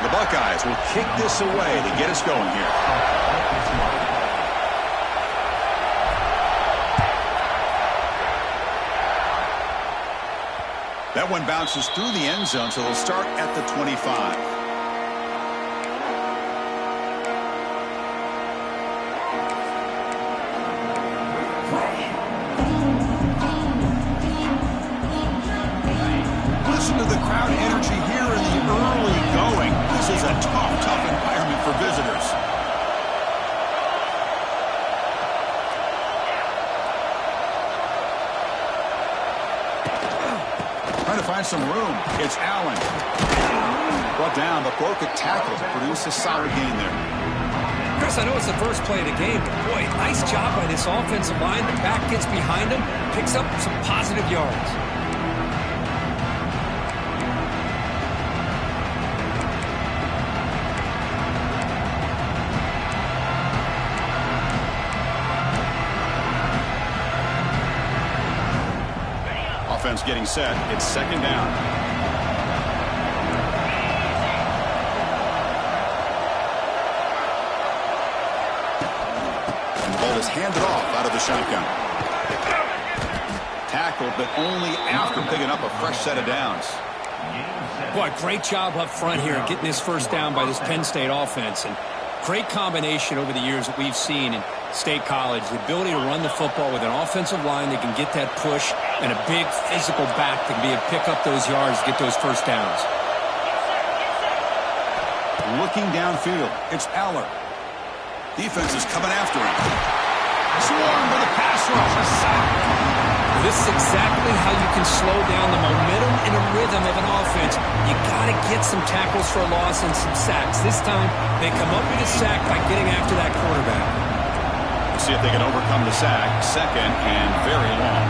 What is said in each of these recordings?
The Buckeyes will kick this away to get us going here. That one bounces through the end zone, so they'll start at the 25. Listen to the crowd energy here in the early going. This is a tough environment for visitors. Trying to find some room. It's Allen. Brought down, but broke a tackle to produce a solid gain there. Chris, I know it's the first play of the game, but boy, nice job by this offensive line. The back gets behind him, picks up some positive yards. Offense getting set. It's second down. And the ball is handed off out of the shotgun. Tackled, but only after picking up a fresh set of downs. Boy, great job up front here getting this first down by this Penn State offense. And great combination over the years that we've seen in State College. The ability to run the football with an offensive line that can get that push and a big physical back that can be able to pick up those yards, get those first downs. Looking downfield, it's Aller. Defense is coming after him. Swarmed by the pass rush. A sack. This is exactly how you can slow down the momentum and a rhythm of an offense. You got to get some tackles for a loss and some sacks. This time, they come up with a sack by getting after that quarterback. See if they can overcome the sack. Second and very long.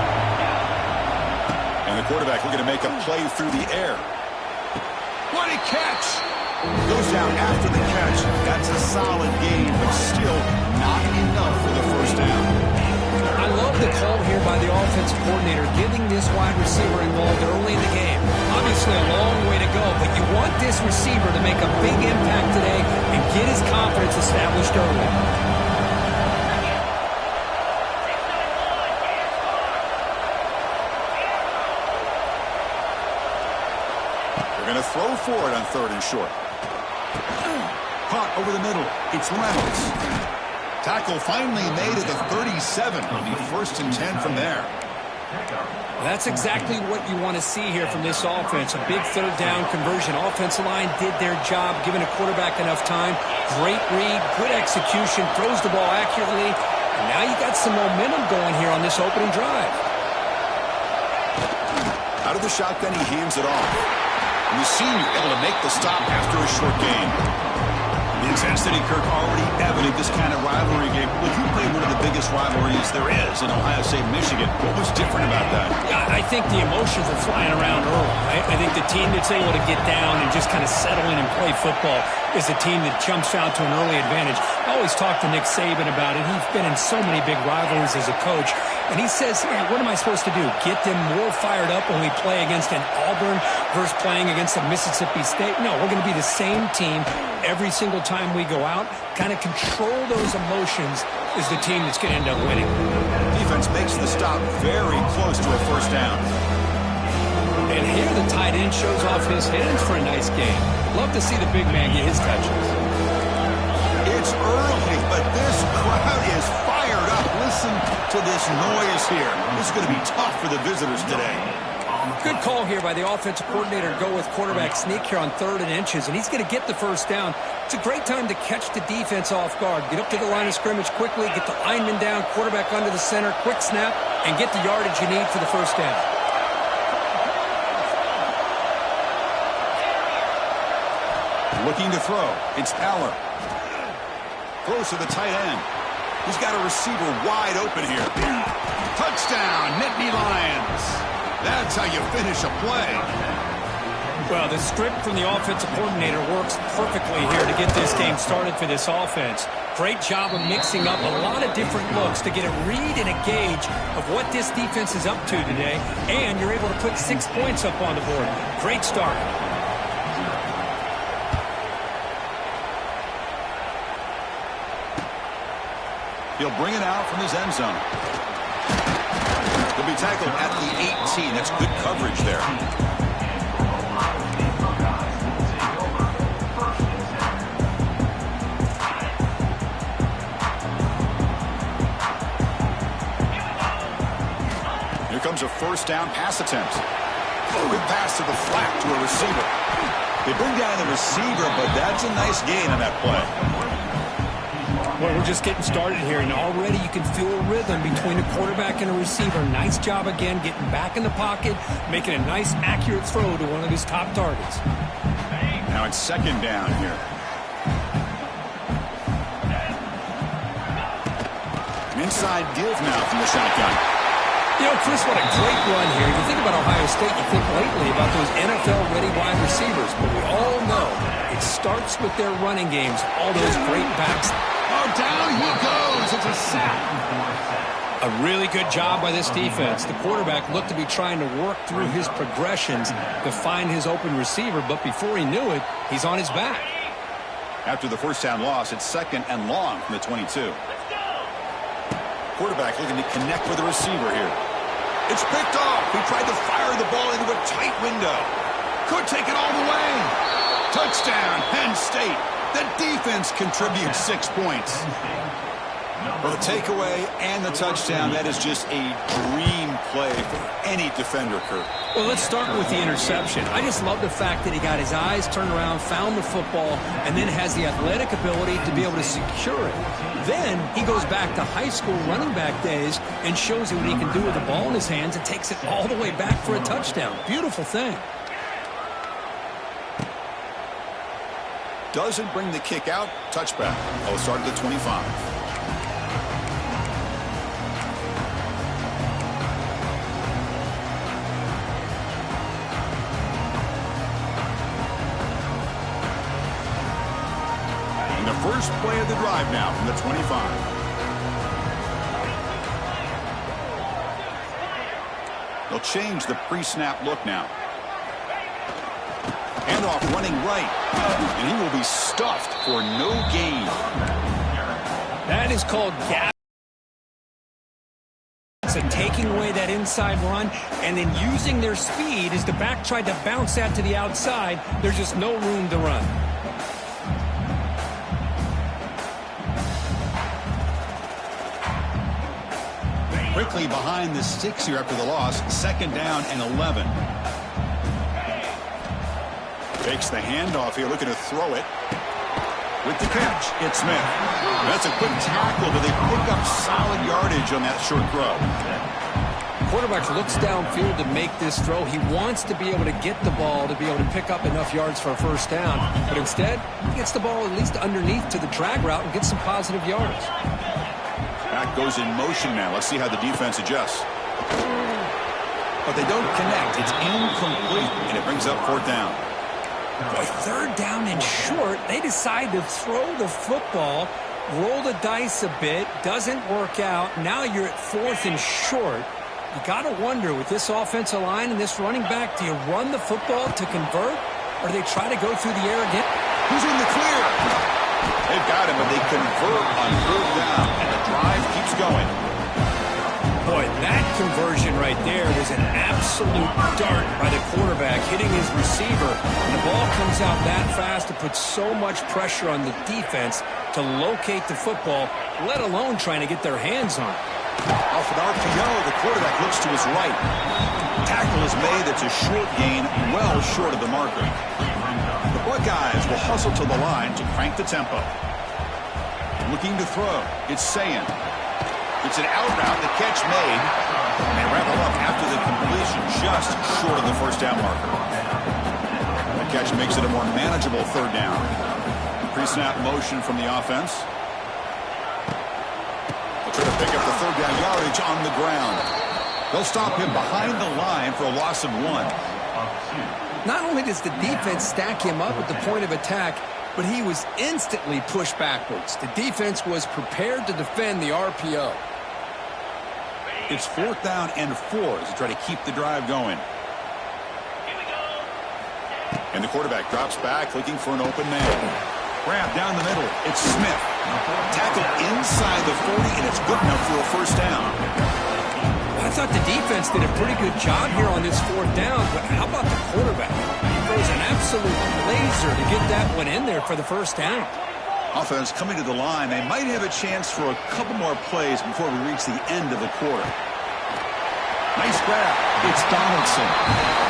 And the quarterback looking to make a play through the air. What a catch! Goes down after the catch. That's a solid gain, but still not enough for the first down. I love the call here by the offensive coordinator, giving this wide receiver involved early in the game. Obviously a long way to go, but you want this receiver to make a big impact today and get his confidence established early. Going to throw for it on third and short. Caught over the middle. It's Reynolds. Tackle finally made at the 37. It'll be first and 10 from there. That's exactly what you want to see here from this offense. A big third down conversion. Offensive line did their job, giving a quarterback enough time. Great read, good execution, throws the ball accurately. And now you got some momentum going here on this opening drive. Out of the shotgun, he hands it off. And the senior able to make the stop after a short gain. The intensity, Kirk, already evident this kind of rivalry game. Look, you played one of the biggest rivalries there is in Ohio State, Michigan. What was different about that? Yeah, I think the emotions are flying around early. I think the team that's able to get down and just kind of settle in and play football is the team that jumps out to an early advantage. I always talk to Nick Saban about it. He's been in so many big rivalries as a coach. And he says, yeah, what am I supposed to do? Get them more fired up when we play against an Auburn versus playing against a Mississippi State? No, we're going to be the same team every single time we go out. Kind of control those emotions is the team that's going to end up winning. Defense makes the stop very close to a first down. And here the tight end shows off his hands for a nice game. Love to see the big man get his touches. It's early, but this crowd is fired up. Listen to this noise here. This is going to be tough for the visitors today. Good call here by the offensive coordinator to go with quarterback sneak here on 3rd and inches, and he's going to get the first down. It's a great time to catch the defense off guard. Get up to the line of scrimmage quickly, get the lineman down, quarterback under the center, quick snap, and get the yardage you need for the first down. Looking to throw. It's Aller. Throws to the tight end. He's got a receiver wide open here. Touchdown, Nittany Lions. That's how you finish a play. Well, the script from the offensive coordinator works perfectly here to get this game started for this offense. Great job of mixing up a lot of different looks to get a read and a gauge of what this defense is up to today, and you're able to put 6 points up on the board. Great start. He'll bring it out from his end zone. He'll be tackled at the 18. That's good coverage there. Here comes a first down pass attempt. Good pass to the flat to a receiver. They bring down the receiver, but that's a nice gain on that play. Well, we're just getting started here, and already you can feel a rhythm between a quarterback and a receiver. Nice job again getting back in the pocket, making a nice, accurate throw to one of his top targets. Now it's second down here. An inside give now from the shotgun. You know, Chris, what a great run here. You think about Ohio State, you think lately about those NFL-ready wide receivers, but we all know it starts with their running games, all those great backs. Oh, down he goes. It's a sack. A really good job by this defense. The quarterback looked to be trying to work through his progressions to find his open receiver, but before he knew it, he's on his back. After the first down loss, it's second and long from the 22. Quarterback looking to connect with the receiver here. It's picked off. He tried to fire the ball into a tight window. Could take it all the way. Touchdown, Penn State. The defense contributes 6 points. For the takeaway and the touchdown, that is just a dream play for any defender, Kurt. Well, let's start with the interception. I just love the fact that he got his eyes turned around, found the football, and then has the athletic ability to be able to secure it. Then he goes back to high school running back days and shows you what he can do with the ball in his hands and takes it all the way back for a touchdown. Beautiful thing. Doesn't bring the kick out. Touchback. I'll start at the 25. And the first play of the drive now from the 25. They'll change the pre-snap look now. Handoff running right, and he will be stuffed for no gain. That is called gas. So taking away that inside run and then using their speed as the back tried to bounce that to the outside. There's just no room to run. Quickly behind the sticks here after the loss. Second down and 11. Takes the handoff here, looking to throw it. With the catch, it's Smith. That's a quick tackle, but they pick up solid yardage on that short throw. Quarterback looks downfield to make this throw. He wants to be able to get the ball to be able to pick up enough yards for a first down. But instead, he gets the ball at least underneath to the drag route and gets some positive yards. Back goes in motion now. Let's see how the defense adjusts. But they don't connect. It's incomplete, and it brings up fourth down. Boy, third down and short, they decide to throw the football, roll the dice a bit, doesn't work out. Now you're at fourth and short. You got to wonder, with this offensive line and this running back, do you run the football to convert, or do they try to go through the air again? Who's in the clear? They've got him, but they convert on third down, and the drive keeps going. Boy, that conversion right there was an absolute dart by the quarterback, hitting his receiver. And the ball comes out that fast to put so much pressure on the defense to locate the football, let alone trying to get their hands on it. Off an RPO, the quarterback looks to his right. Tackle is made. It's a short gain, well short of the marker. The Buckeyes will hustle to the line to crank the tempo. Looking to throw. It's Sayin. It's an out route, the catch made, and they wrap it up after the completion, just short of the first down marker. The catch makes it a more manageable third down. Pre-snap motion from the offense. They'll try to pick up the third down yardage on the ground. They'll stop him behind the line for a loss of 1. Not only does the defense stack him up at the point of attack, but he was instantly pushed backwards. The defense was prepared to defend the RPO. It's fourth down and 4 as they try to keep the drive going. And the quarterback drops back looking for an open man. Grab down the middle. It's Smith. Tackle inside the 40, and it's good enough for a first down. I thought the defense did a pretty good job here on this fourth down, but how about the quarterback? He throws an absolute laser to get that one in there for the first down. Offense coming to the line. They might have a chance for a couple more plays before we reach the end of the quarter. Nice grab. It's Donaldson.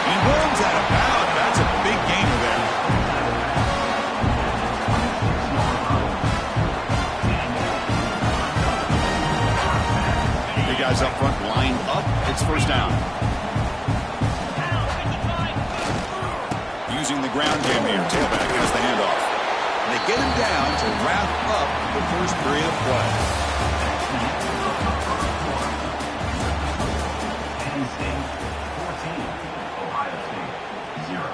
He rolls out of bounds. That's a big gainer there. The guys up front lined up. It's first down. Using the ground game here. Tailback has the handoff. They get him down to wrap up the first period of play. Penn State 14, Ohio State 0.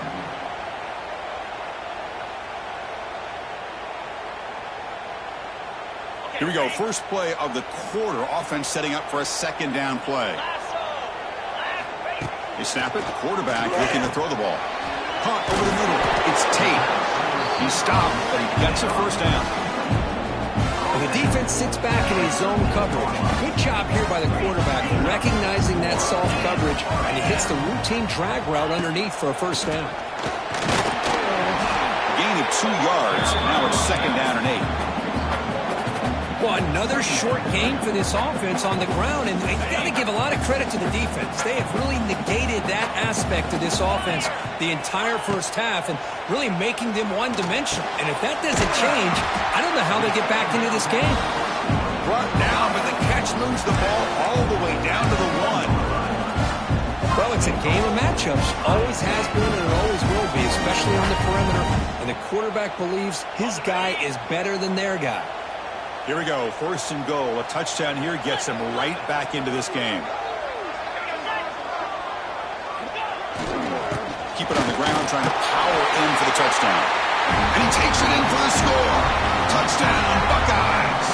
Here we go. First play of the quarter. Offense setting up for a second down play. They snap it. The quarterback looking to throw the ball. Caught over the middle. It's Tate. He stopped, but he gets a first down. Well, the defense sits back in his zone coverage. Good job here by the quarterback, recognizing that soft coverage, and he hits the routine drag route underneath for a first down. Gain of 2 yards. Now it's second down and 8. Well, another short game for this offense on the ground, and you got to give a lot of credit to the defense. They have really negated that aspect of this offense the entire first half and really making them one-dimensional. And if that doesn't change, I don't know how they get back into this game. Brought down, but the catch moves the ball all the way down to the 1. Well, it's a game of matchups. Always has been and it always will be, especially on the perimeter. And the quarterback believes his guy is better than their guy. Here we go. First and goal. A touchdown here gets him right back into this game. Keep it on the ground, trying to power in for the touchdown. And he takes it in for the score. Touchdown, Buckeyes.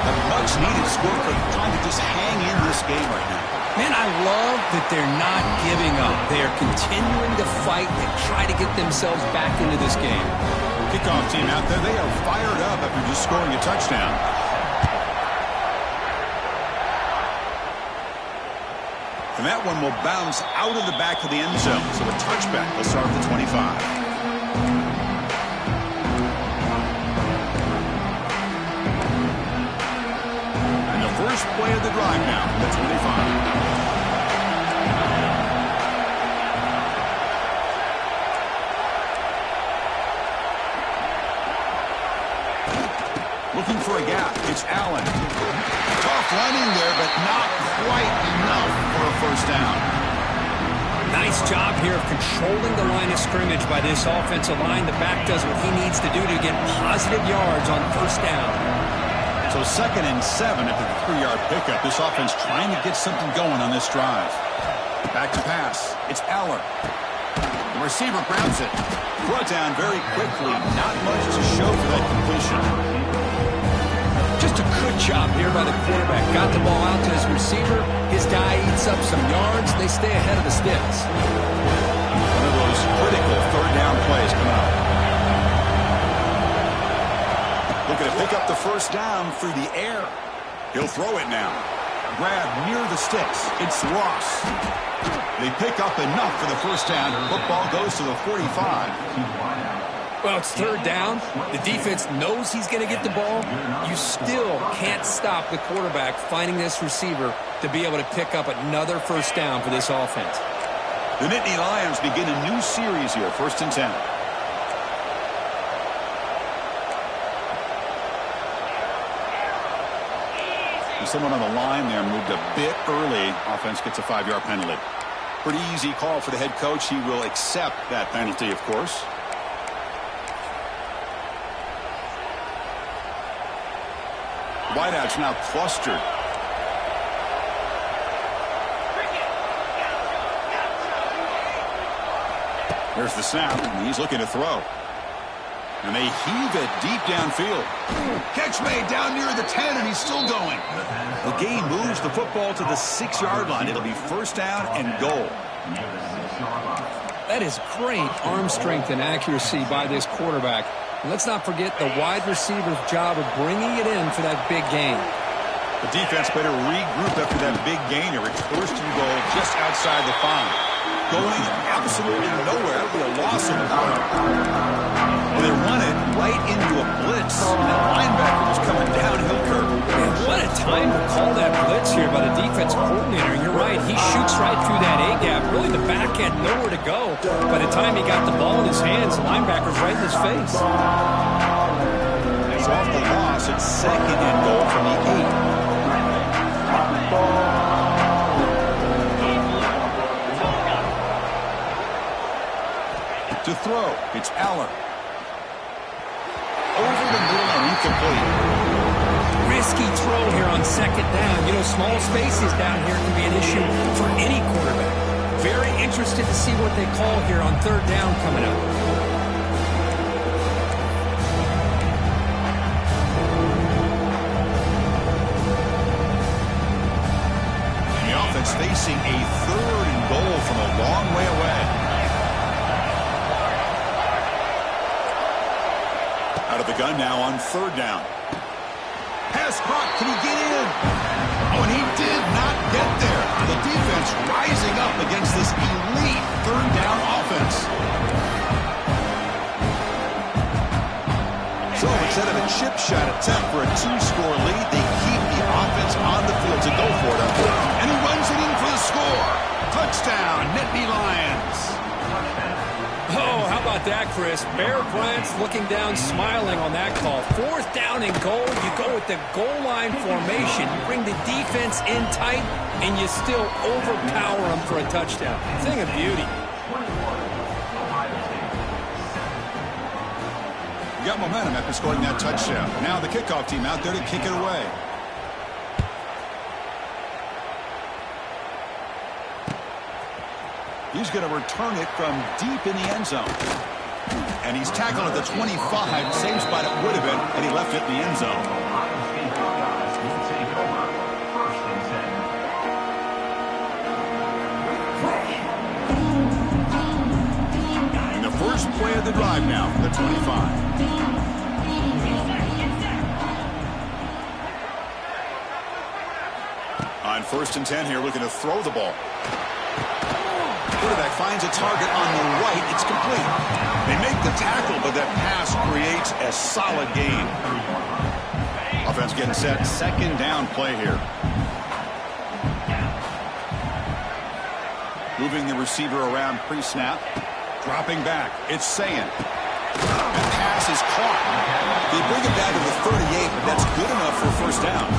A much-needed score for trying to just hang in this game right now. Man, I love that they're not giving up. They are continuing to fight and try to get themselves back into this game. Kickoff team out there, they are fired up after just scoring a touchdown. And that one will bounce out of the back of the end zone. So a touchback will start at the 25. And the first play of the drive now, the 25. Looking for a gap. It's Allen. Tough running there, but not quite enough for a first down. Nice job here of controlling the line of scrimmage by this offensive line. The back does what he needs to do to get positive yards on first down. So 2nd and 7 after the 3-yard pickup. This offense trying to get something going on this drive. Back to pass. It's Allen. The receiver grabs it. Brought down very quickly. Not much to show for that completion. Just a good job here by the quarterback. Got the ball out to his receiver. His guy eats up some yards. They stay ahead of the sticks. One of those critical third down plays coming up. Looking to pick up the first down through the air. He'll throw it now. Grab near the sticks. It's Ross. They pick up enough for the first down. Football goes to the 45. Well, it's third down. The defense knows he's going to get the ball. You still can't stop the quarterback finding this receiver to be able to pick up another first down for this offense. The Nittany Lions begin a new series here, 1st and 10. And someone on the line there moved a bit early. Offense gets a 5-yard penalty. Pretty easy call for the head coach. He will accept that penalty, of course. Wideouts now clustered. There's the snap, and he's looking to throw. And they heave it deep downfield. Catch made down near the 10, and he's still going. The game moves the football to the 6-yard line. It'll be first down and goal. That is great arm strength and accuracy by this quarterback. Let's not forget the wide receiver's job of bringing it in for that big gain. The defense better regroup after that big gainer. It's first and goal just outside the 5. Going absolutely nowhere. That'll be a loss of a play. Well, they run it right into a blitz. That linebacker was coming downhill curve. Man, what a time to call that blitz here by the defensive coordinator. You're right. He shoots right through that A-gap. Really, the back end, nowhere to go. By the time he got the ball in his hands, the linebacker's right in his face. It's off the loss. It's second and goal from the 8. To throw, it's Aller. Over the middle and incomplete. Risky throw here on second down. You know, small spaces down here can be an issue for any quarterback. Very interested to see what they call here on third down coming up. The offense facing a third and goal from a long way away. Out of the gun now on third down. Pass caught. Can he get in? Oh, and he did not get there. The defense rising up against this elite third down offense. So instead of a chip shot attempt for a 2-score lead, they keep the offense on the field to go for it. And he runs it in for the score. Touchdown, Nittany Lions. Oh, how about that, Chris? Bear Bryant's looking down, smiling on that call. Fourth down and goal. You go with the goal line formation. You bring the defense in tight, and you still overpower them for a touchdown. Thing of beauty. You got momentum after scoring that touchdown. Now the kickoff team out there to kick it away. He's going to return it from deep in the end zone. And he's tackled at the 25, same spot it would have been had he left it in the end zone. And the first play of the drive now for the 25. On first and 10 here, looking to throw the ball. Quarterback finds a target on the right. It's complete. They make the tackle, but that pass creates a solid gain. Offense getting set. Second down play here. Moving the receiver around pre-snap. Dropping back. It's Sayin. The pass is caught. They bring it down to the 38, but that's good enough for a first down.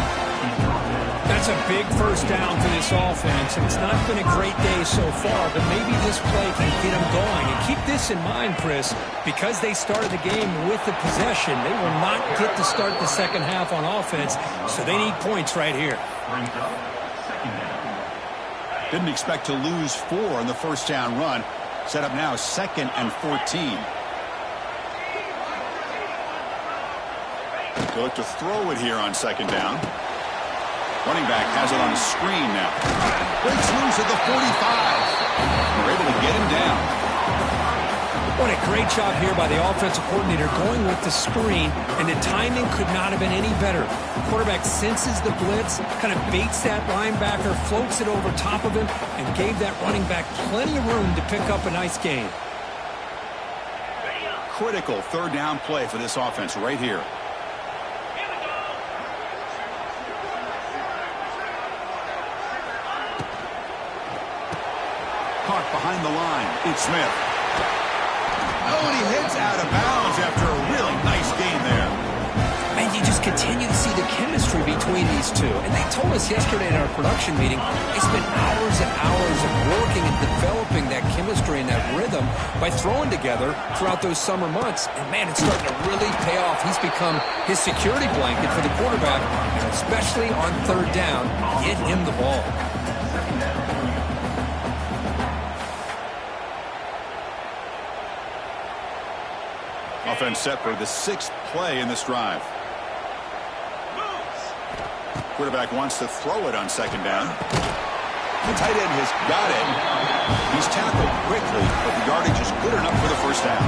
That's a big first down for this offense, and it's not been a great day so far, but maybe this play can get them going. And keep this in mind, Chris, because they started the game with the possession, they will not get to start the second half on offense, so they need points right here. Didn't expect to lose 4 in the first down run. Set up now second and 14. They look to throw it here on second down. Running back has it on the screen now. Breaks loose at the 45. They're able to get him down. What a great job here by the offensive coordinator going with the screen, and the timing could not have been any better. The quarterback senses the blitz, kind of baits that linebacker, floats it over top of him, and gave that running back plenty of room to pick up a nice gain. Critical third down play for this offense right here. Caught behind the line. It's Smith. Oh, and he heads out of bounds after a really nice game there. Man, you just continue to see the chemistry between these two. And they told us yesterday in our production meeting, they spent hours and hours of working and developing that chemistry and that rhythm by throwing together throughout those summer months. And, man, it's starting to really pay off. He's become his security blanket for the quarterback, and especially on third down, get him the ball. Offense set for the 6th play in this drive. Quarterback wants to throw it on second down. The tight end has got it. He's tackled quickly, but the yardage is good enough for the first down.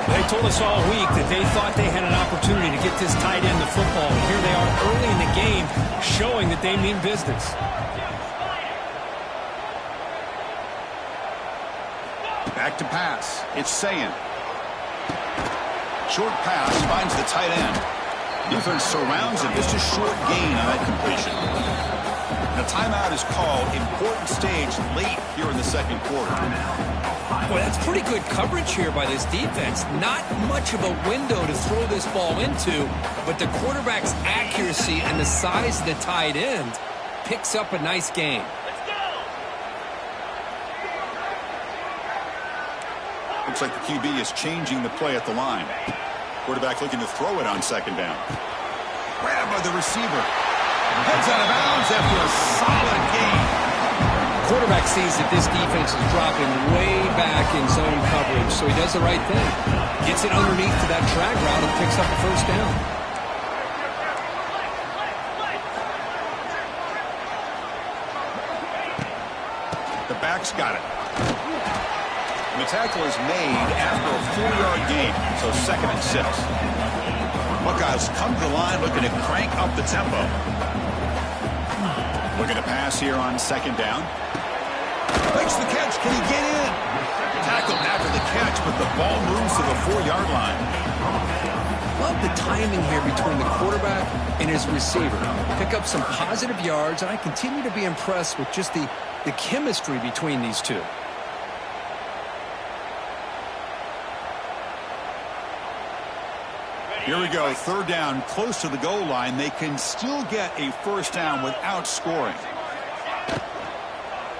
They they told us all week that they thought they had an opportunity to get this tight end the football. And here they are early in the game showing that they mean business. Back to pass. It's Sayin. Short pass finds the tight end. Defense surrounds him. Just a short gain on that completion. The timeout is called. Important stage late here in the second quarter. Boy, that's pretty good coverage here by this defense. Not much of a window to throw this ball into, but the quarterback's accuracy and the size of the tight end picks up a nice gain. Looks like the QB is changing the play at the line. Quarterback looking to throw it on second down. Grabbed by the receiver. Heads out of bounds after a solid gain. Quarterback sees that this defense is dropping way back in zone coverage, so he does the right thing. Gets it underneath to that drag route and picks up a first down. The back's got it. And the tackle is made after a 4-yard gain, so 2nd and 6. Buckeyes come to the line looking to crank up the tempo. Looking to pass here on 2nd down. Makes the catch. Can he get in? Tackled after the catch, but the ball moves to the 4-yard line. Love the timing here between the quarterback and his receiver. Pick up some positive yards, and I continue to be impressed with just the chemistry between these two. Here we go, 3rd down, close to the goal line. They can still get a first down without scoring.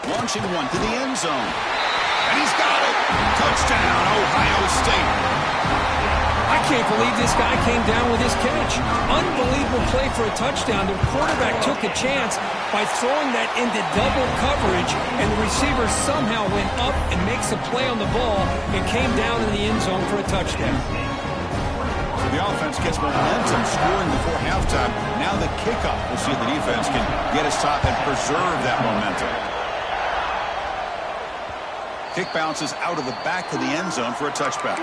Launching one to the end zone. And he's got it. Touchdown, Ohio State. I can't believe this guy came down with his catch. Unbelievable play for a touchdown. The quarterback took a chance by throwing that into double coverage, and the receiver somehow went up and makes a play on the ball and came down in the end zone for a touchdown. The offense gets momentum scoring before halftime. Now the kickoff. We'll see if the defense can get a stop and preserve that momentum. Kick bounces out of the back to the end zone for a touchback.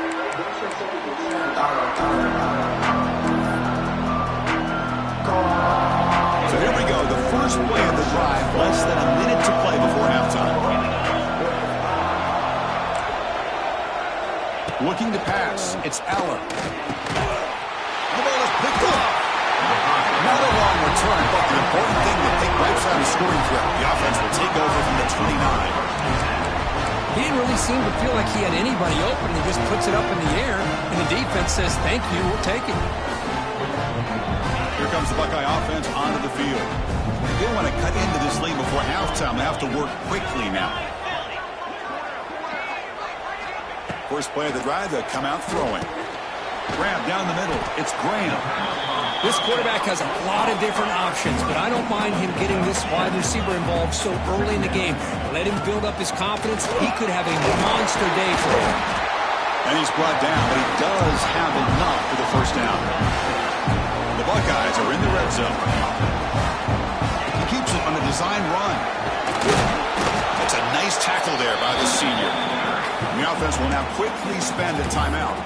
So here we go. The first play of the drive. Less than a minute to play before halftime. Looking to pass. It's Allen. The ball is picked up. Not a long return, but the important thing to take right side of scoring threat. The offense will take over from the 29. He didn't really seem to feel like he had anybody open. He just puts it up in the air, and the defense says, thank you, we'll take it. Here comes the Buckeye offense onto the field. They want to cut into this lead before halftime. They have to work quickly now. First play of the drive, they come out throwing. Grab down the middle. It's Graham. This quarterback has a lot of different options, but I don't mind him getting this wide receiver involved so early in the game. Let him build up his confidence. He could have a monster day for him. And he's brought down, but he does have enough for the first down. The Buckeyes are in the red zone. He keeps it on a design run. That's a nice tackle there by the senior. The offense will now quickly spend a timeout.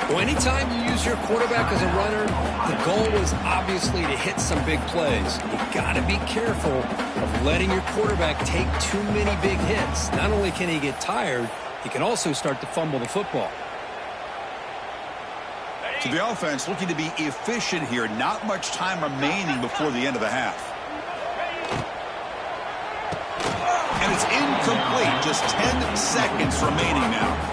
Well, anytime you use your quarterback as a runner, the goal is obviously to hit some big plays. You've got to be careful of letting your quarterback take too many big hits. Not only can he get tired, he can also start to fumble the football. So the offense looking to be efficient here. Not much time remaining before the end of the half. And it's incomplete. Just 10 seconds remaining now.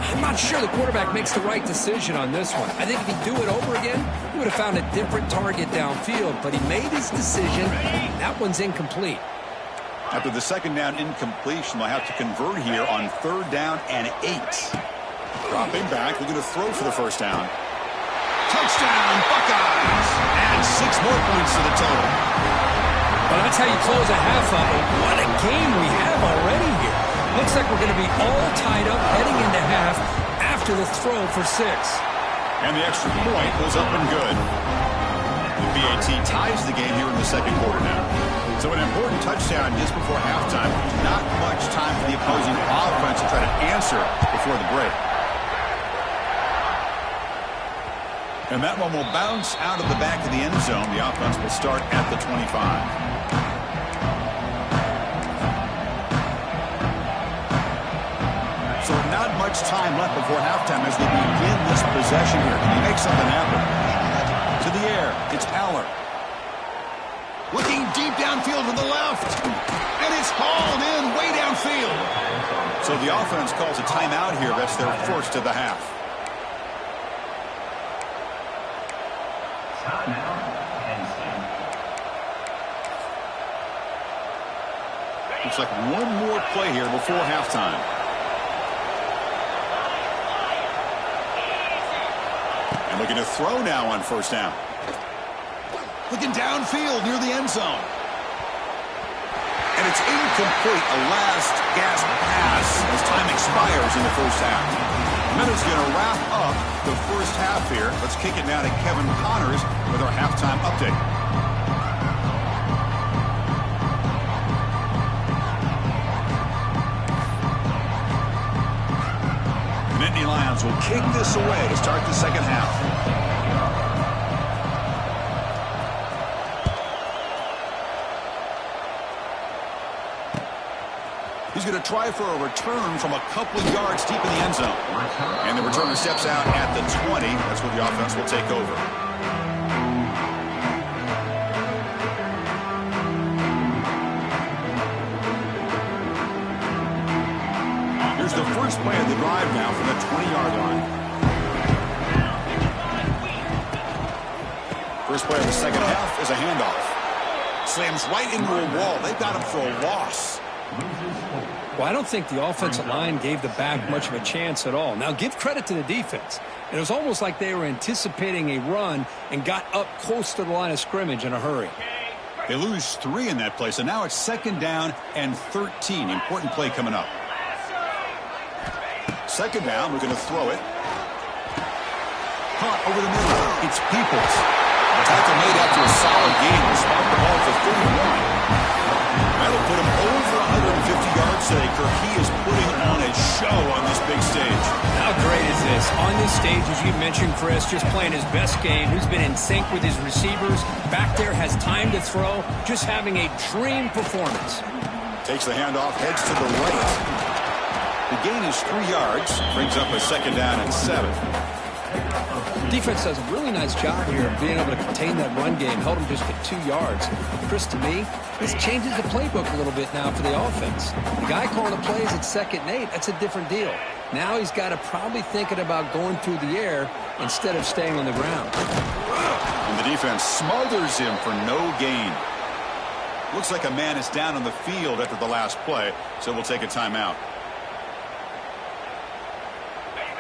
I'm not sure the quarterback makes the right decision on this one. I think if he'd do it over again, he would have found a different target downfield, but he made his decision. That one's incomplete. After the second down incompletion, they'll have to convert here on 3rd down and 8. Dropping back, looking to throw for the first down. Touchdown, Buckeyes! And 6 more points to the total. Well, that's how you close a half of it. What a game we have already here. Looks like we're going to be all tied up heading into half after the throw for 6. And the extra point was up and good. The BAT ties the game here in the second quarter now. So an important touchdown just before halftime. Not much time for the opposing offense to try to answer before the break. And that one will bounce out of the back of the end zone. The offense will start at the 25. So not much time left before halftime as they begin this possession here. Can he make something happen? To the air, it's Aller. Looking deep downfield to the left. And it's hauled in way downfield. So the offense calls a timeout here. That's their first of the half. Looks like one more play here before halftime. And looking to throw now on first down. Looking downfield near the end zone. And it's incomplete. A last gasp pass as time expires in the first half. Minutes going to wrap up the first half here. Let's kick it now to Kevin Connors with our halftime update. The Nittany Lions will kick this away to start the second half. He's going to try for a return from a couple of yards deep in the end zone. And the returner steps out at the 20. That's where the offense will take over. Here's the first play of the drive now from the 20-yard line. First play of the second half is a handoff. Slams right into a wall. They've got him for a loss. Well, I don't think the offensive line gave the back much of a chance at all. Now, give credit to the defense. It was almost like they were anticipating a run and got up close to the line of scrimmage in a hurry. They lose 3 in that play, so now it's second down and 13. Important play coming up. Second down, we're going to throw it. Caught over the middle. It's Peoples. The tackle made after a solid gain. Will spot the ball for 31. That'll put him over 150 yards today. Kirk, he is putting on a show on this big stage. How great is this? On this stage, as you mentioned, Chris, just playing his best game. He's been in sync with his receivers. Back there, has time to throw. Just having a dream performance. Takes the handoff, heads to the right. The gain is 3 yards. Brings up a second down and 7. Defense does a really nice job here of being able to contain that run game. Held him just at 2 yards. Chris, to me, this changes the playbook a little bit now for the offense. The guy calling the plays at 2nd and 8, that's a different deal. Now he's got to probably thinking about going through the air instead of staying on the ground. And the defense smothers him for no gain. Looks like a man is down on the field after the last play, so we'll take a timeout.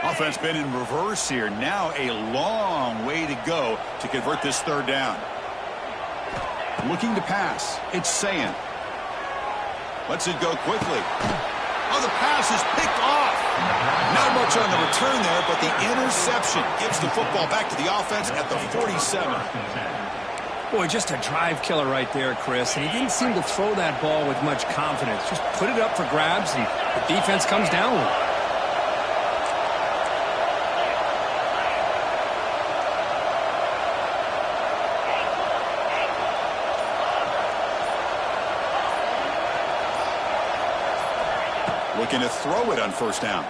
Offense been in reverse here. Now a long way to go to convert this third down. Looking to pass. It's Sayan. Lets it go quickly. Oh, the pass is picked off. Not much on the return there, but the interception gives the football back to the offense at the 47. Boy, just a drive killer right there, Chris. And he didn't seem to throw that ball with much confidence. Just put it up for grabs, and the defense comes down with it. Looking to throw it on first down.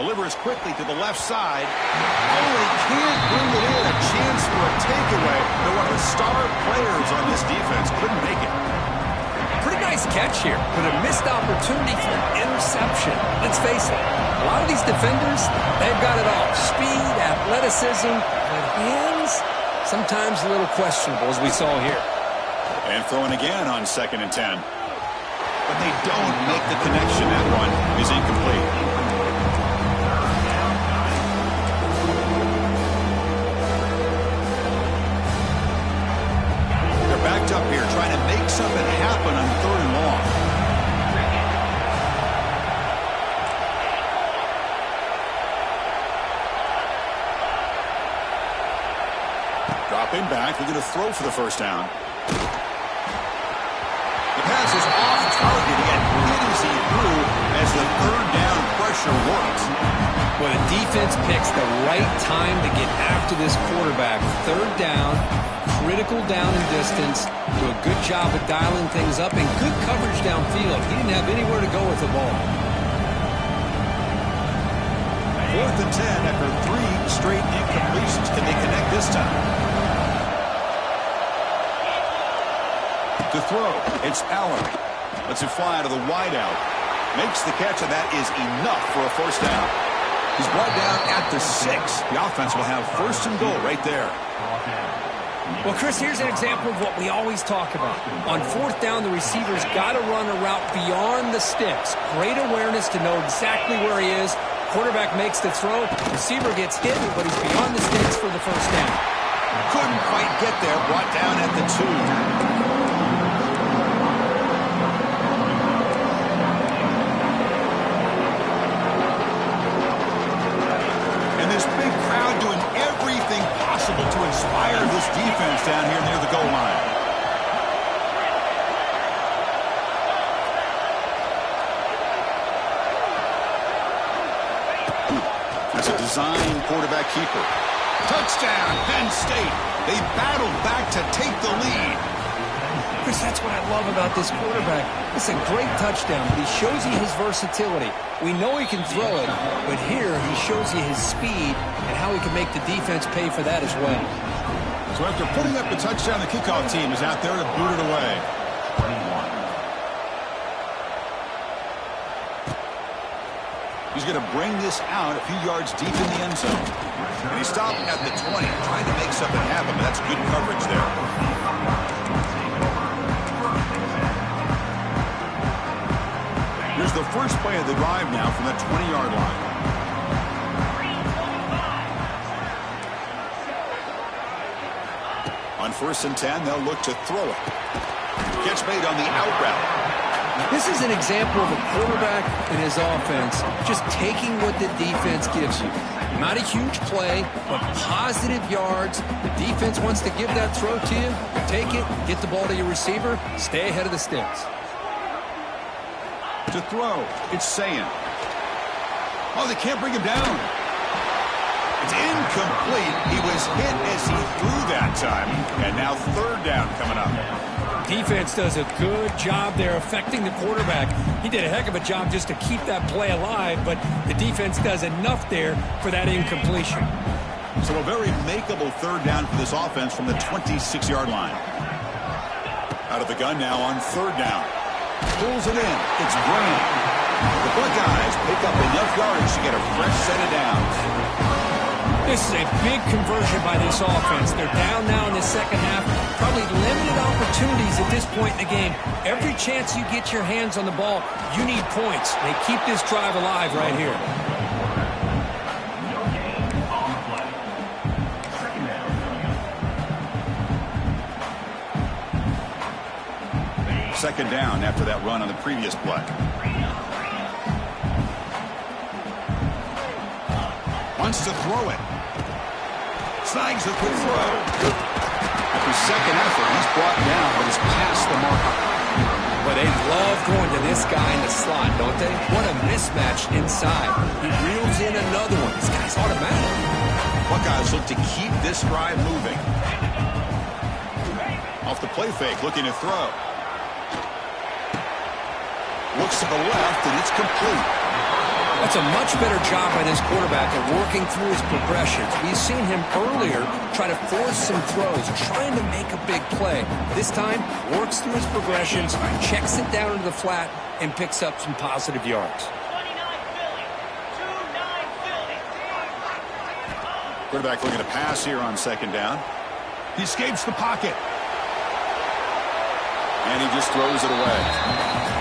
Delivers quickly to the left side. Oh, he can't bring it in. A chance for a takeaway. But one of the star players on this defense couldn't make it. Pretty nice catch here, but a missed opportunity for an interception. Let's face it, a lot of these defenders, they've got it all. Speed, athleticism, but hands, sometimes a little questionable, as we saw here. And throwing again on 2nd and 10. But they don't make the connection. That one is incomplete. They're backed up here trying to make something happen on 3rd and long. Dropping back. We're going to throw for the first down. The pass is off target. He had hit as he threw as the 3rd down pressure worked. Well, the defense picks the right time to get after this quarterback. Third down, critical down and distance. Do a good job of dialing things up and good coverage downfield. He didn't have anywhere to go with the ball. 4th and 10 after 3 straight incompletions. Can they connect this time? To throw, it's Allen. Lets it fly out of the wideout. Makes the catch, and that is enough for a first down. He's brought down at the 6. The offense will have 1st and goal right there. Well, Chris, here's an example of what we always talk about. On 4th down, the receiver's got to run a route beyond the sticks. Great awareness to know exactly where he is. Quarterback makes the throw. Receiver gets hit, but he's beyond the sticks for the first down. Couldn't quite get there. Brought down at the 2. To inspire this defense down here near the goal line. That's a design quarterback keeper. Touchdown, Penn State. They battled back to take the lead. Chris, that's what I love about this quarterback. It's a great touchdown, but he shows you his versatility. We know he can throw it, but here he shows you his speed and how he can make the defense pay for that as well. So after putting up the touchdown, the kickoff team is out there to boot it away. 21. He's going to bring this out a few yards deep in the end zone. And he stopped at the 20, trying to make something happen, but that's good coverage there. Here's the first play of the drive now from the 20-yard line. On 1st and 10, they'll look to throw it. Catch made on the out route. This is an example of a quarterback and his offense just taking what the defense gives you. Not a huge play, but positive yards. The defense wants to give that throw to you. Take it, get the ball to your receiver, stay ahead of the sticks. To throw, it's Sayin. Oh, they can't bring him down. It's incomplete. He was hit as he threw that time. And now 3rd down coming up. Defense does a good job there affecting the quarterback. He did a heck of a job just to keep that play alive, but the defense does enough there for that incompletion. So a very makeable 3rd down for this offense from the 26-yard line. Out of the gun now on 3rd down. Pulls it in. It's Brown. The Buckeyes pick up enough yardage to get a fresh set of downs. This is a big conversion by this offense. They're down now in the second half. Probably limited opportunities at this point in the game. Every chance you get your hands on the ball, you need points. They keep this drive alive right here. Second down after that run on the previous play. Wants to throw it. Snags the quick throw. After second effort, he's brought down, but he's past the mark. But they love going to this guy in the slot, don't they? What a mismatch inside. He reels in another one. This guy's automatic. Buckeyes look to keep this drive moving. Off the play fake, looking to throw. Looks to the left, and it's complete. That's a much better job by this quarterback at working through his progressions. We've seen him earlier try to force some throws, trying to make a big play. This time, works through his progressions, checks it down into the flat, and picks up some positive yards. Quarterback looking to pass here on second down. He escapes the pocket. And he just throws it away.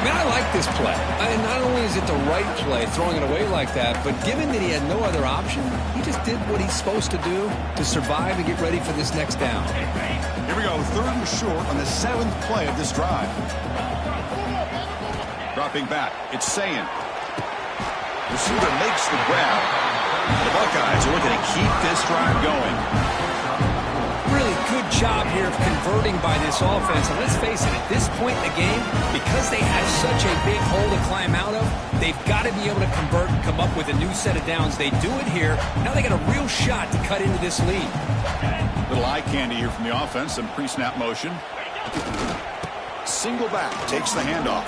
I mean, I like this play. Not only is it the right play, throwing it away like that, but given that he had no other option, he just did what he's supposed to do to survive and get ready for this next down. Here we go, 3rd and short on the 7th play of this drive. Dropping back, it's Sayin. Receiver makes the grab. The Buckeyes are looking to keep this drive going. Really good job here of converting by this offense. And let's face it, at this point in the game, because they have such a big hole to climb out of, they've got to be able to convert and come up with a new set of downs. They do it here. Now they got a real shot to cut into this lead. Little eye candy here from the offense. Some pre-snap motion. Single back. Takes the handoff.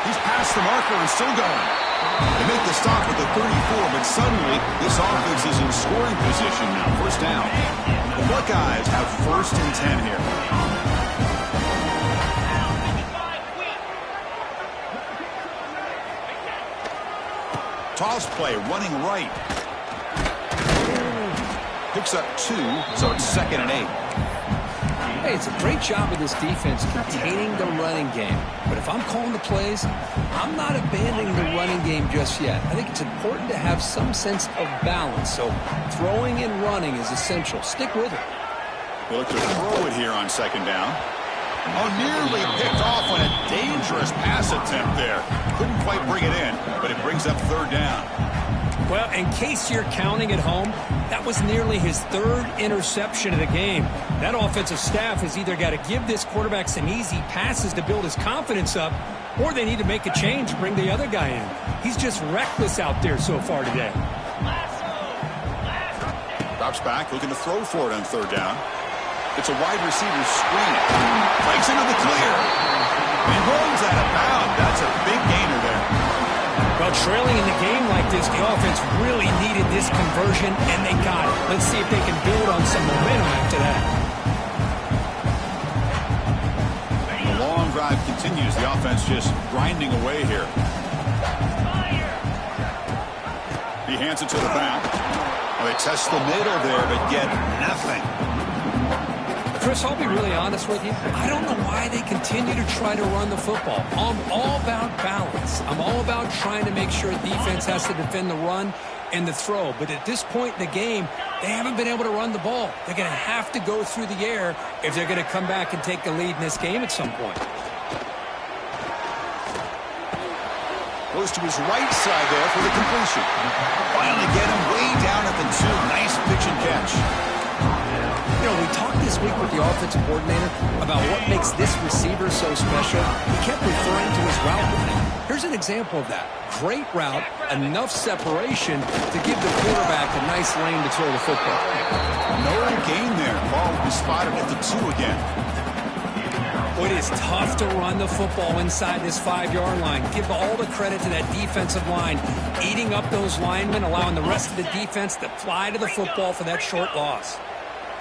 He's past the marker and still going. They make the stop at the 34, but suddenly this offense is in scoring position now. First down. The Buckeyes have 1st and 10 here. Toss play, running right. Picks up 2, so it's 2nd and 8. Hey, it's a great job of this defense containing the running game. But if I'm calling the plays, I'm not abandoning the running game just yet. I think it's important to have some sense of balance. So throwing and running is essential. Stick with it. They look to throw it here on 2nd down. Oh, nearly picked off on a dangerous pass attempt there. Couldn't quite bring it in, but it brings up 3rd down. Well, in case you're counting at home, that was nearly his 3rd interception of the game. That offensive staff has either got to give this quarterback some easy passes to build his confidence up, or they need to make a change to bring the other guy in. He's just reckless out there so far today. Drops back, looking to throw for it on 3rd down. It's a wide receiver screen. Breaks into the clear. And rolls out of bounds. That's a big gainer there. Well, trailing in the game like this, the offense really needed this conversion, and they got it. Let's see if they can build on some momentum after that. The long drive continues. The offense just grinding away here. He hands it to the back. Well, they test the middle there, but get nothing. Chris, I'll be really honest with you. I don't know why they continue to try to run the football. I'm all about balance. I'm all about trying to make sure defense has to defend the run and the throw. But at this point in the game, they haven't been able to run the ball. They're going to have to go through the air if they're going to come back and take the lead in this game at some point. Goes to his right side there for the completion. Finally get him way down at the 2. Nice pitch and catch. You know, we talked this week with the offensive coordinator about what makes this receiver so special. He kept referring to his route running. Here's an example of that. Great route, enough separation to give the quarterback a nice lane to throw the football. No gain there. Ball will be spotted at the 2 again. It is tough to run the football inside this 5-yard line. Give all the credit to that defensive line, eating up those linemen, allowing the rest of the defense to fly to the football for that short loss.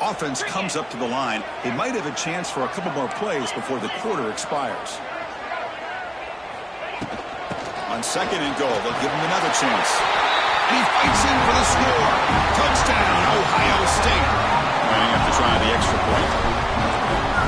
Offense comes up to the line. They might have a chance for a couple more plays before the quarter expires. On 2nd and goal, they'll give him another chance. And he fights in for the score. Touchdown, Ohio State. Might have to try the extra point.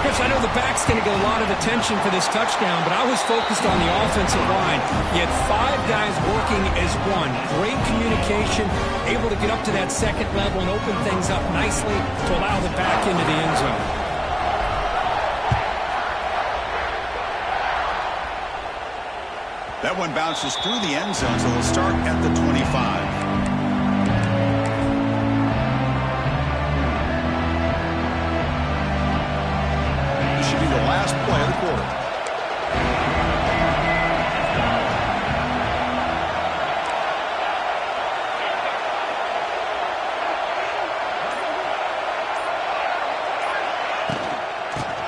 Chris, I know the back's going to get a lot of attention for this touchdown, but I was focused on the offensive line. You had 5 guys working as one. Great communication, able to get up to that 2nd level and open things up nicely to allow the back into the end zone. That one bounces through the end zone, so they'll start at the 25. Last play of the quarter.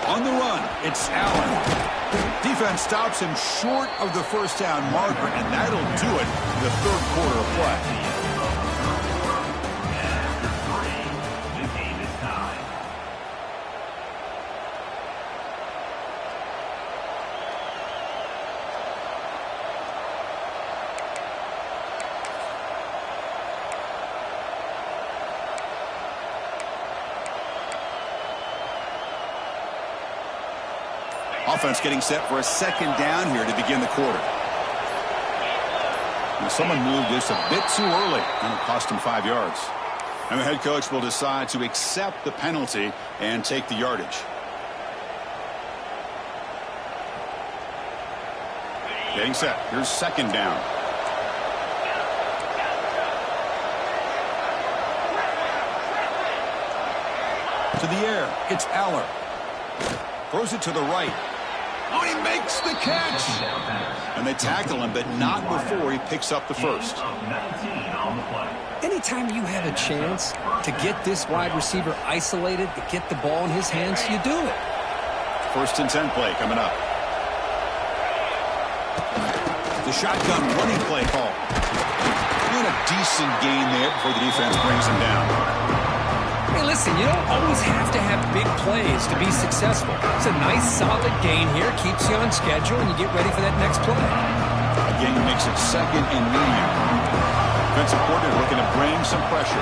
On the run, it's Allen. Defense stops him short of the 1st down marker, and that'll do it for the 3rd quarter of play. Offense getting set for a 2nd down here to begin the quarter. Now someone moved this a bit too early, and it cost him 5 yards. And the head coach will decide to accept the penalty and take the yardage. Getting set. Here's 2nd down. To the air, it's Aller. Throws it to the right. Oh, he makes the catch! And they tackle him, but not before he picks up the first. Anytime you have a chance to get this wide receiver isolated, to get the ball in his hands, you do it. 1st and 10 play coming up. The shotgun running play call. Doing a decent gain there before the defense brings him down. Hey, listen, you don't always have to have big plays to be successful. It's a nice, solid gain here. Keeps you on schedule, and you get ready for that next play. Again, makes it 2nd and medium. Defensive coordinator looking to bring some pressure.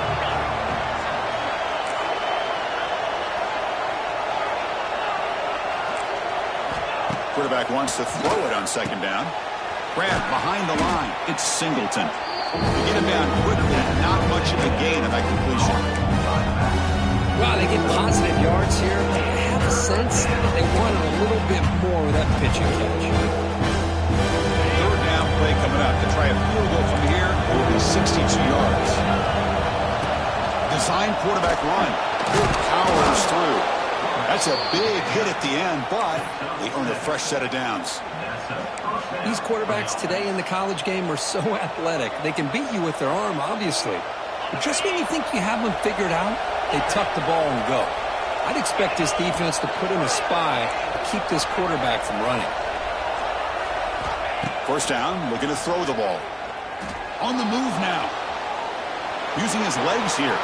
Quarterback wants to throw it on 2nd down. Grab behind the line. It's Singleton. To get him down quickly, not much of a gain of that completion. Wow, they get positive yards here. I have a sense that they wanted a little bit more with that pitch and catch. 3rd down play coming up. To try a field goal from here, it will be 62 yards. Design quarterback run. Powers through. That's a big hit at the end, but they earn a fresh set of downs. These quarterbacks today in the college game are so athletic. They can beat you with their arm, obviously. But just when you think you have them figured out, they tuck the ball and go. I'd expect this defense to put in a spy to keep this quarterback from running. 1st down, looking to throw the ball. On the move now. Using his legs here.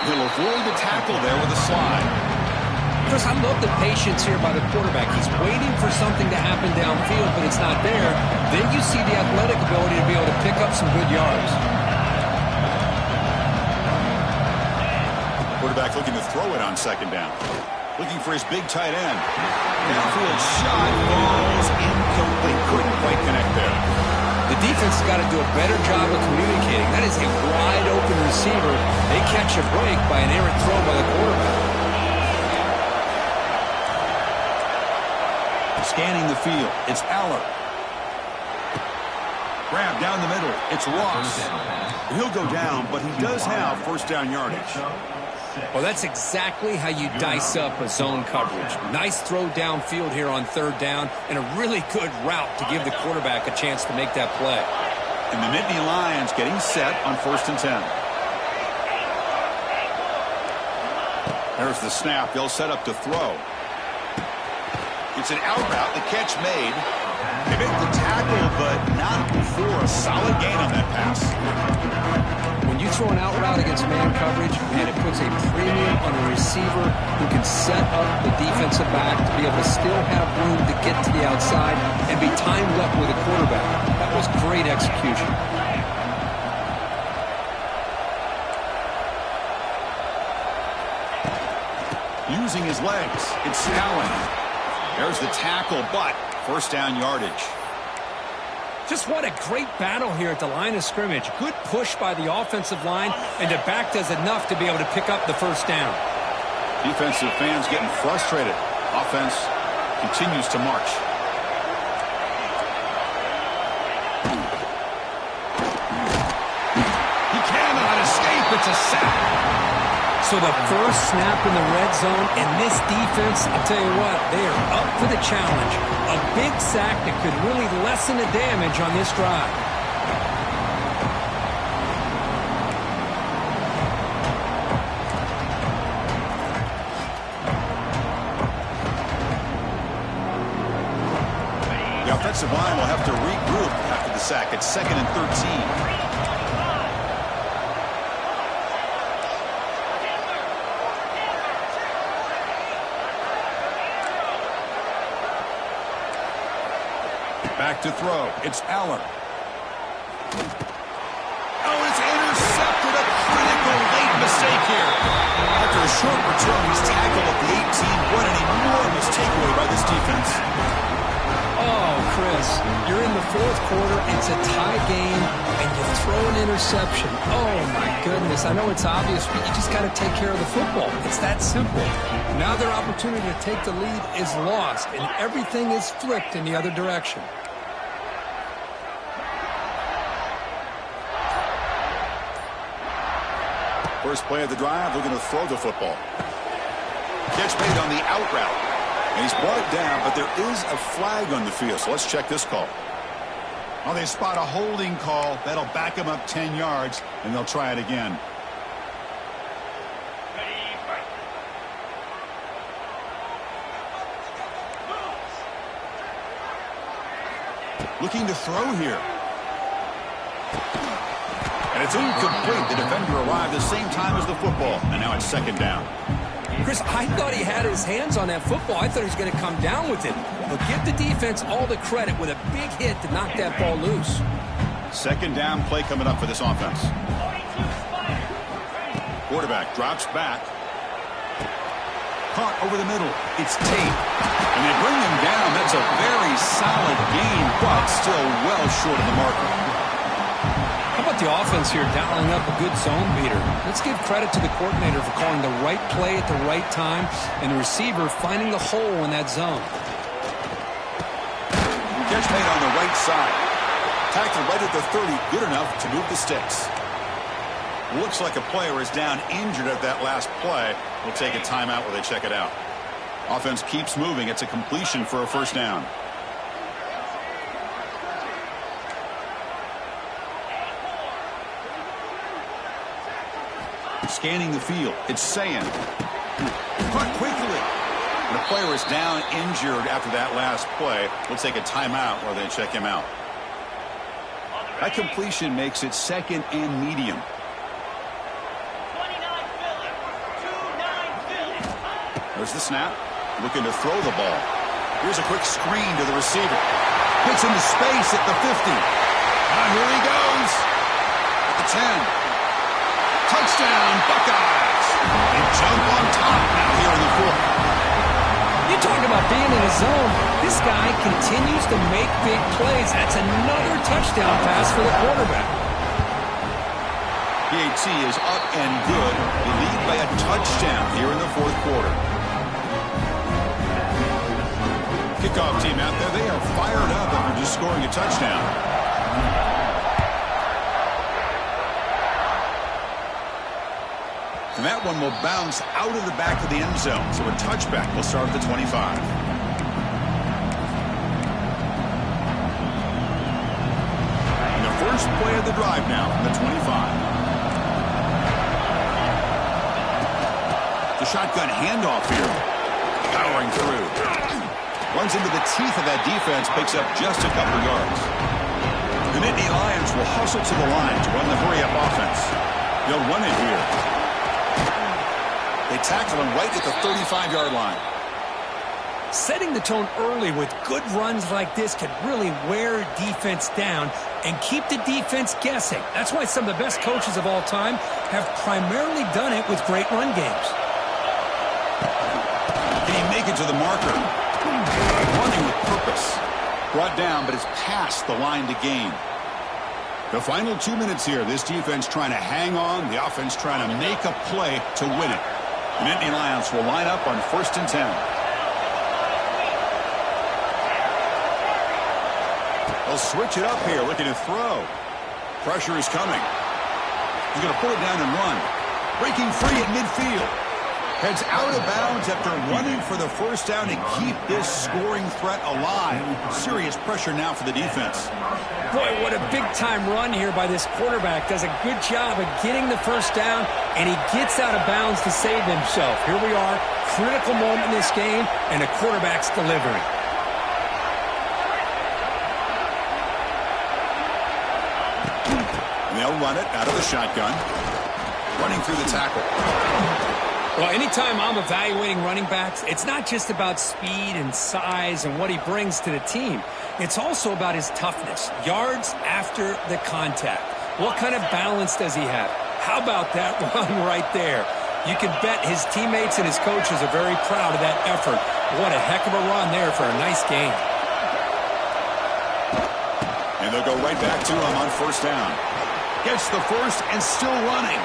He'll avoid the tackle there with a slide. Chris, I love the patience here by the quarterback. He's waiting for something to happen downfield, but it's not there. Then you see the athletic ability to be able to pick up some good yards. Quarterback looking to throw it on 2nd down. Looking for his big tight end. Downfield shot falls incomplete. Couldn't quite connect there. The defense has got to do a better job of communicating. That is a wide open receiver. They catch a break by an errant throw by the quarterback. Scanning the field, it's Aller. Grab down the middle, it's Ross. He'll go down, but he does have 1st down yardage. Well, that's exactly how you dice up a zone coverage. Nice throw downfield here on 3rd down, and a really good route to give the quarterback a chance to make that play. And the Nittany Lions getting set on 1st and 10. There's the snap. They'll set up to throw. It's an out route. The catch made. They make the tackle, but not before a solid gain on that pass. When you throw an out route against man coverage, man, it puts a premium on the receiver who can set up the defensive back to be able to still have room to get to the outside and be timed up with a quarterback. That was great execution. Using his legs, it's Allen. There's the tackle, but 1st down yardage. Just what a great battle here at the line of scrimmage. Good push by the offensive line, and the back does enough to be able to pick up the 1st down. Defensive fans getting frustrated. Offense continues to march. He cannot escape. It's a sack. So the first snap in the red zone, and this defense, I'll tell you what, they are up for the challenge. A big sack that could really lessen the damage on this drive. The offensive line will have to regroup after the sack. It's 2nd and 13. Back to throw. It's Aller. Oh, it's intercepted. A critical late mistake here. After a short return, he's tackled at the 18. What an enormous takeaway by this defense. Oh, Chris, you're in the 4th quarter. It's a tie game, and you throw an interception. Oh, my goodness. I know it's obvious, but you just got to take care of the football. It's that simple. Now their opportunity to take the lead is lost, and everything is flipped in the other direction. First play of the drive, looking to throw the football. Catch made on the out route. And he's brought it down, but there is a flag on the field. So let's check this call. Well, they spot a holding call. That'll back him up 10 yards, and they'll try it again. Looking to throw here. And it's incomplete. The defender arrived the same time as the football. And now it's second down. Chris, I thought he had his hands on that football. I thought he was going to come down with it. But give the defense all the credit with a big hit to knock that ball loose. Second down play coming up for this offense. Quarterback drops back. Caught over the middle. It's Tate. And they bring him down. That's a very solid gain, but still well short of the marker. How about the offense here dialing up a good zone beater? Let's give credit to the coordinator for calling the right play at the right time and the receiver finding the hole in that zone. Catch made on the right side. Tackled right at the 30. Good enough to move the sticks. Looks like a player is down injured at that last play. We'll take a timeout while they check it out. Offense keeps moving. It's a completion for a first down. Scanning the field. It's Sayin. Caught quickly. And the player is down injured after that last play. We'll take a timeout while they check him out. That completion makes it second and medium. There's the snap. Looking to throw the ball. Here's a quick screen to the receiver. Gets into space at the 50. Here he goes. At the 10. Touchdown, Buckeyes. They jump on top now here in the fourth. You talk about being in the zone. This guy continues to make big plays. That's another touchdown pass for the quarterback. PAT is up and good. They lead by a touchdown here in the fourth quarter. Kickoff team out there, they are fired up after just scoring a touchdown. And that one will bounce out of the back of the end zone. So a touchback will start at the 25. And the first play of the drive now from the 25. The shotgun handoff here. Powering through. Runs into the teeth of that defense, picks up just a couple yards. The Nittany Lions will hustle to the line to run the hurry-up offense. They'll run it here. They tackle him right at the 35-yard line. Setting the tone early with good runs like this can really wear defense down and keep the defense guessing. That's why some of the best coaches of all time have primarily done it with great run games. Can he make it to the marker? Running with purpose. Brought down, but it's past the line to gain. The final 2 minutes here. This defense trying to hang on. The offense trying to make a play to win it. The Nittany Lions will line up on 1st and 10. They'll switch it up here, looking to throw. Pressure is coming. He's going to pull it down and run. Breaking free at midfield. Heads out of bounds after running for the first down to keep this scoring threat alive. Serious pressure now for the defense. Boy, what a big-time run here by this quarterback. Does a good job of getting the first down, and he gets out of bounds to save himself. Here we are, critical moment in this game, and the quarterback's delivering. And they'll run it out of the shotgun. Running through the tackle. Well, anytime I'm evaluating running backs, it's not just about speed and size and what he brings to the team. It's also about his toughness, yards after the contact. What kind of balance does he have? How about that run right there? You can bet his teammates and his coaches are very proud of that effort. What a heck of a run there for a nice game. And they'll go right back to him on 1st down. Gets the first and still running.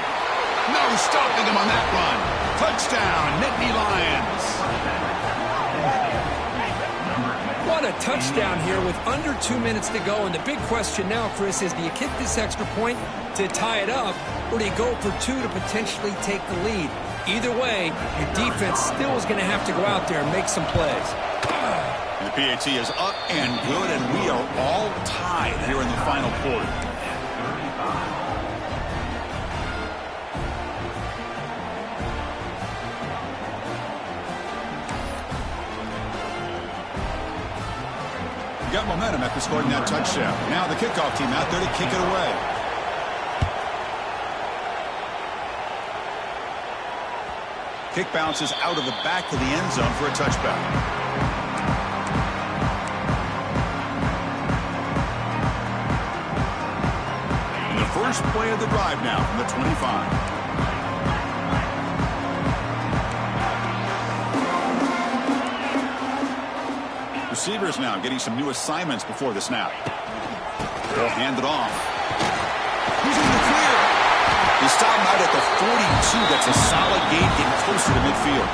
No stopping him on that run. Touchdown, Nittany Lions. What a touchdown here with under 2 minutes to go. And the big question now, Chris, is do you kick this extra point to tie it up, or do you go for 2 to potentially take the lead? Either way, your defense still is going to have to go out there and make some plays. And the PAT is up and good, and we are all tied here in the final quarter. Got momentum after scoring that touchdown. Now the kickoff team out there to kick it away. Kick bounces out of the back of the end zone for a touchback. And the first play of the drive now from the 25. Receivers now getting some new assignments before the snap. They'll hand it off. He's in the clear. He stopped out at the 42. That's a solid gain, getting closer to midfield.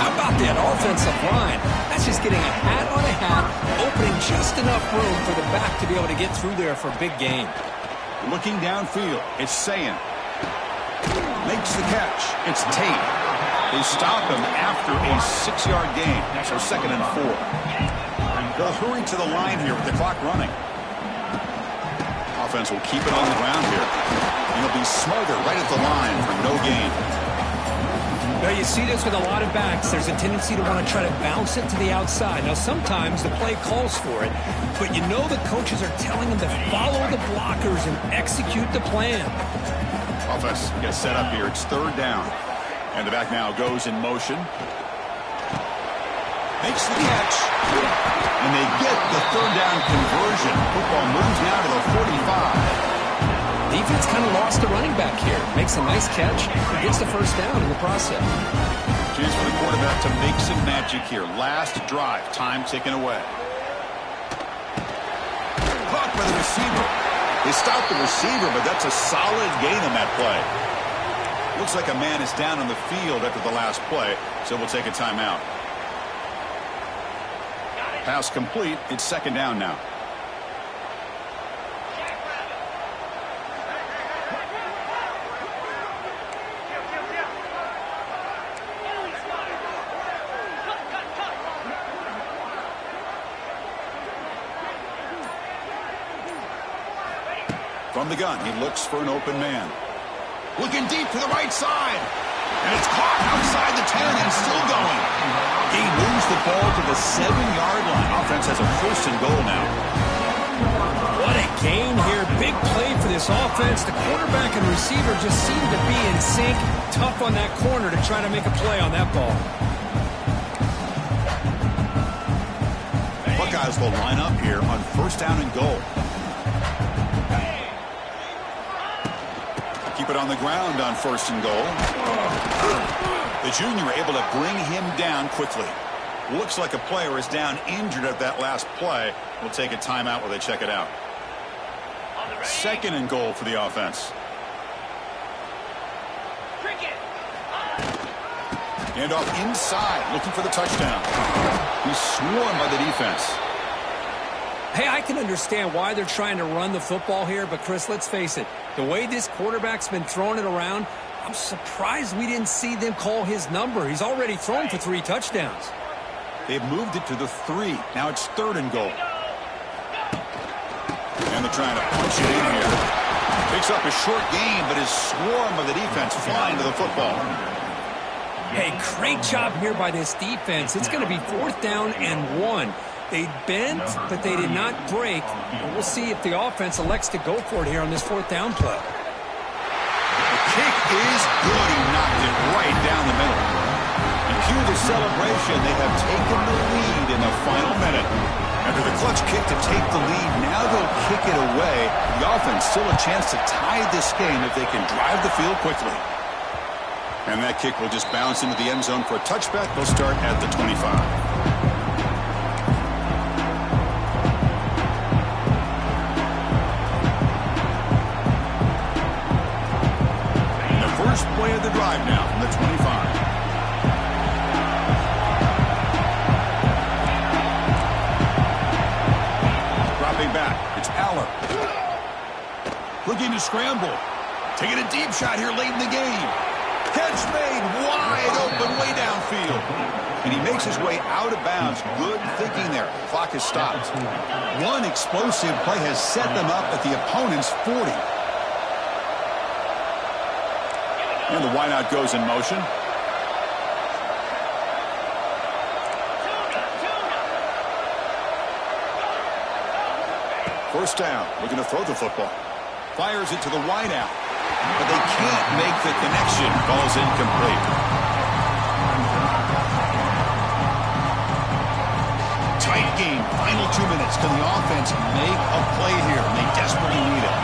How about that offensive line? That's just getting a hat on a hat, opening just enough room for the back to be able to get through there for a big gain. Looking downfield, it's Sayin. Makes the catch. It's Tate. They stop him after a 6-yard gain. So 2nd and 4. They'll hurry to the line here with the clock running. Offense will keep it on the ground here. And he'll be smothered right at the line for no gain. Now you see this with a lot of backs. There's a tendency to want to try to bounce it to the outside. Now sometimes the play calls for it, but you know the coaches are telling them to follow the blockers and execute the plan. Offense gets set up here. It's 3rd down. And the back now goes in motion. Makes the catch. And they get the 3rd down conversion. Football moves now to the 45. Defense kind of lost the running back here. Makes a nice catch. Gets the 1st down in the process. Chance for the quarterback to make some magic here. Last drive. Time ticking away. Caught by the receiver. They stopped the receiver, but that's a solid gain on that play. Looks like a man is down on the field after the last play, so we'll take a timeout. Pass complete. It's 2nd down now. From the gun, he looks for an open man. Looking deep to the right side. And it's caught outside the 10 and still going. He moves the ball to the 7-yard line. Offense has a 1st and goal now. What a gain here. Big play for this offense. The quarterback and receiver just seem to be in sync. Tough on that corner to try to make a play on that ball. Buckeyes will line up here on 1st down and goal. Keep it on the ground on 1st and goal. The junior able to bring him down quickly. Looks like a player is down injured at that last play. We'll take a timeout while they check it out. 2nd and goal for the offense. And off inside, looking for the touchdown. He's swarmed by the defense. Hey, I can understand why they're trying to run the football here, but Chris, let's face it. The way this quarterback's been throwing it around, I'm surprised we didn't see them call his number. He's already thrown for 3 touchdowns. They've moved it to the 3. Now it's 3rd and goal. And they're trying to punch it in here. Picks up a short gain, but is swarmed by the defense flying to the football. Hey, great job here by this defense. It's going to be 4th down and 1. They bent, but they did not break. And we'll see if the offense elects to go for it here on this 4th down play. The kick is good. He knocked it right down the middle. And cue the celebration. They have taken the lead in the final minute. After the clutch kick to take the lead, now they'll kick it away. The offense still a chance to tie this game if they can drive the field quickly. And that kick will just bounce into the end zone for a touchback. They'll start at the 25. First play of the drive now from the 25. Dropping back, it's Aller. Looking to scramble. Taking a deep shot here late in the game. open way downfield. And he makes his way out of bounds. Good thinking there. Clock is stopped. One explosive play has set them up at the opponent's 40. And the wideout goes in motion. First down, looking to throw the football. Fires it to the wideout. But they can't make the connection. Ball's incomplete. Tight game. Final 2 minutes. Can the offense make a play here? And they desperately need it.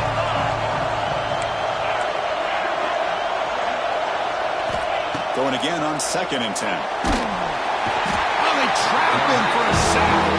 Going again on 2nd and 10. Oh, they trap him for a sack.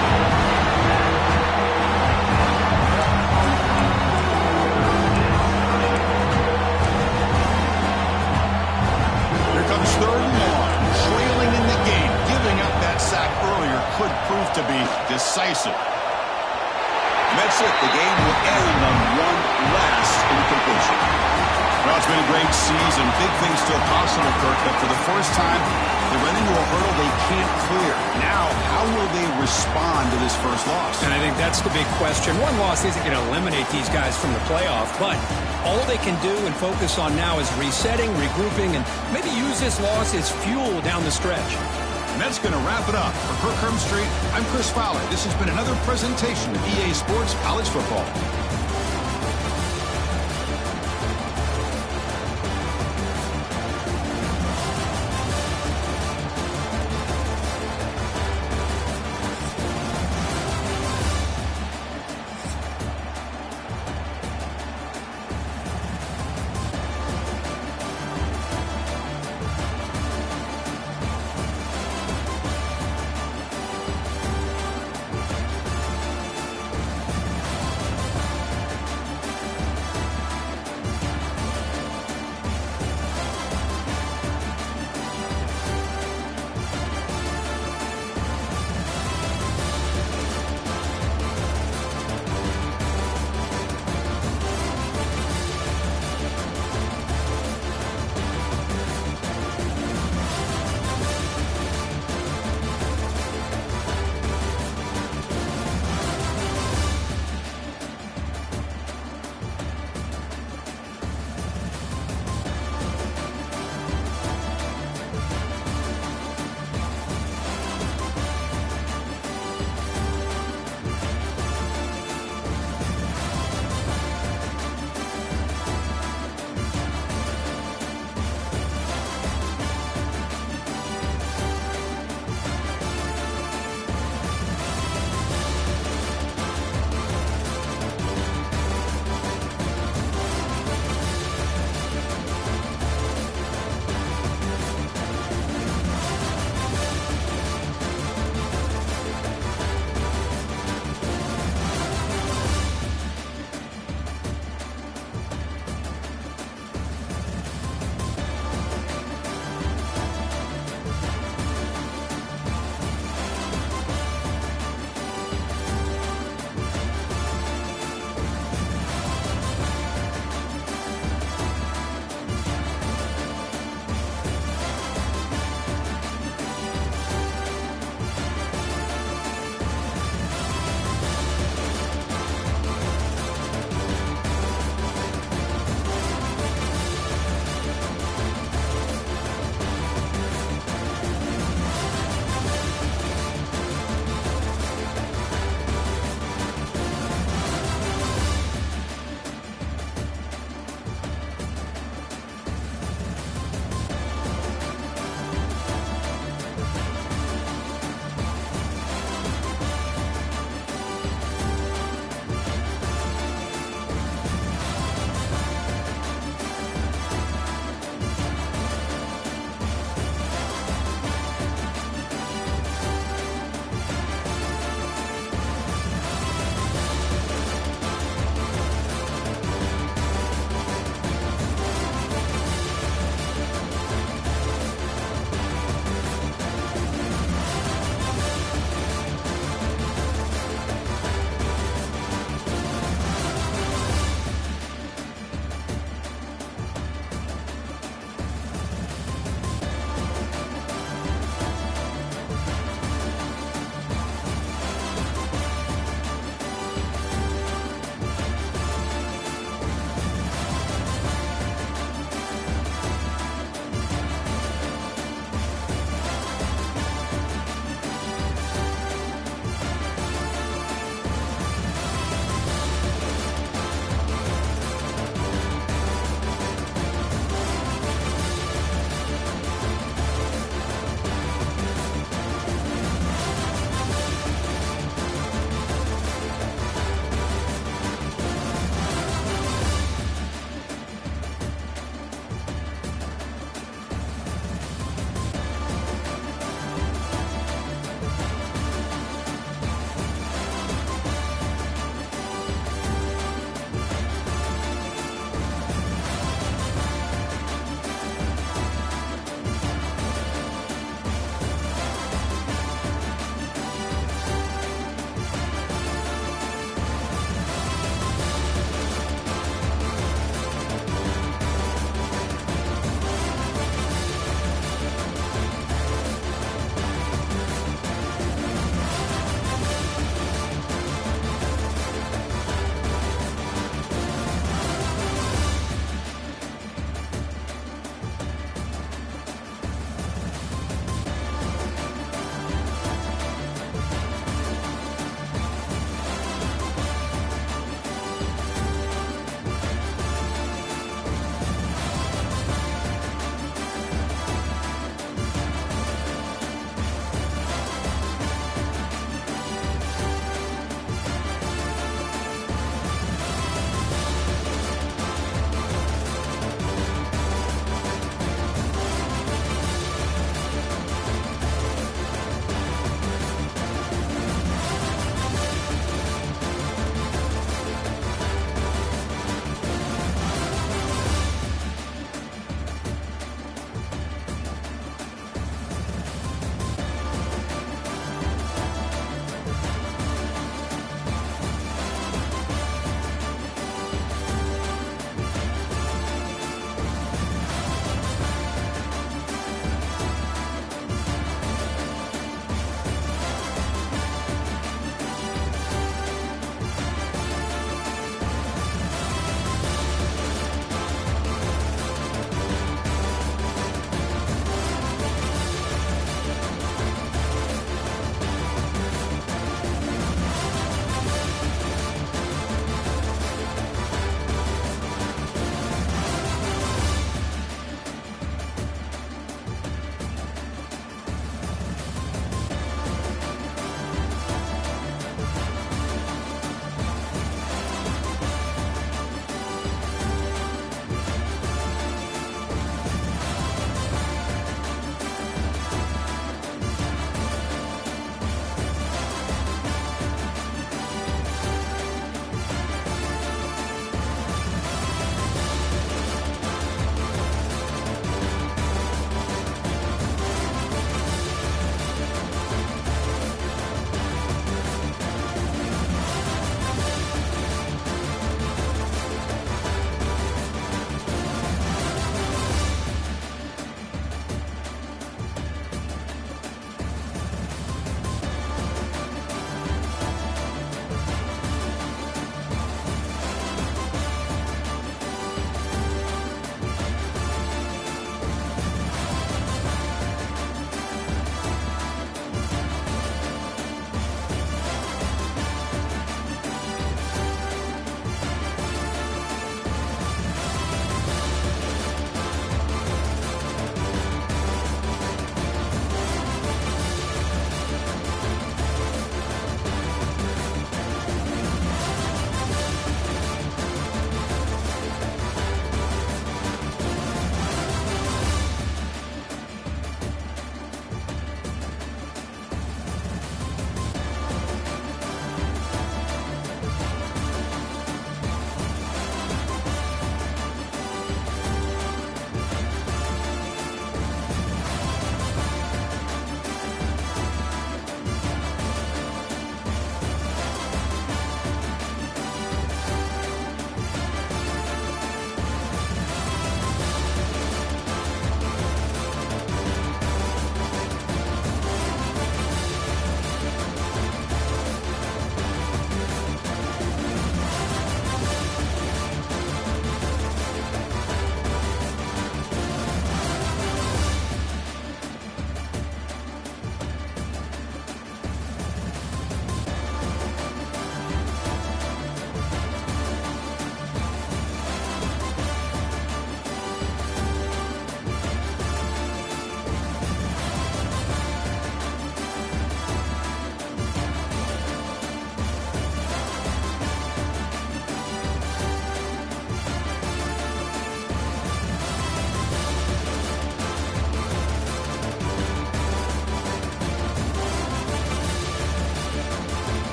Comes 3rd and long, trailing in the game. Giving up that sack earlier could prove to be decisive. And that's it. The game will end on one last incompletion. Well, it's been a great season. Big things still possible, Kirk, but for the first time, they run into a hurdle they can't clear. Now, how will they respond to this first loss? And I think that's the big question. One loss isn't going to eliminate these guys from the playoff, but all they can do and focus on now is resetting, regrouping, and maybe use this loss as fuel down the stretch. And that's going to wrap it up. For Kirk Street, I'm Chris Fowler. This has been another presentation of EA Sports College Football.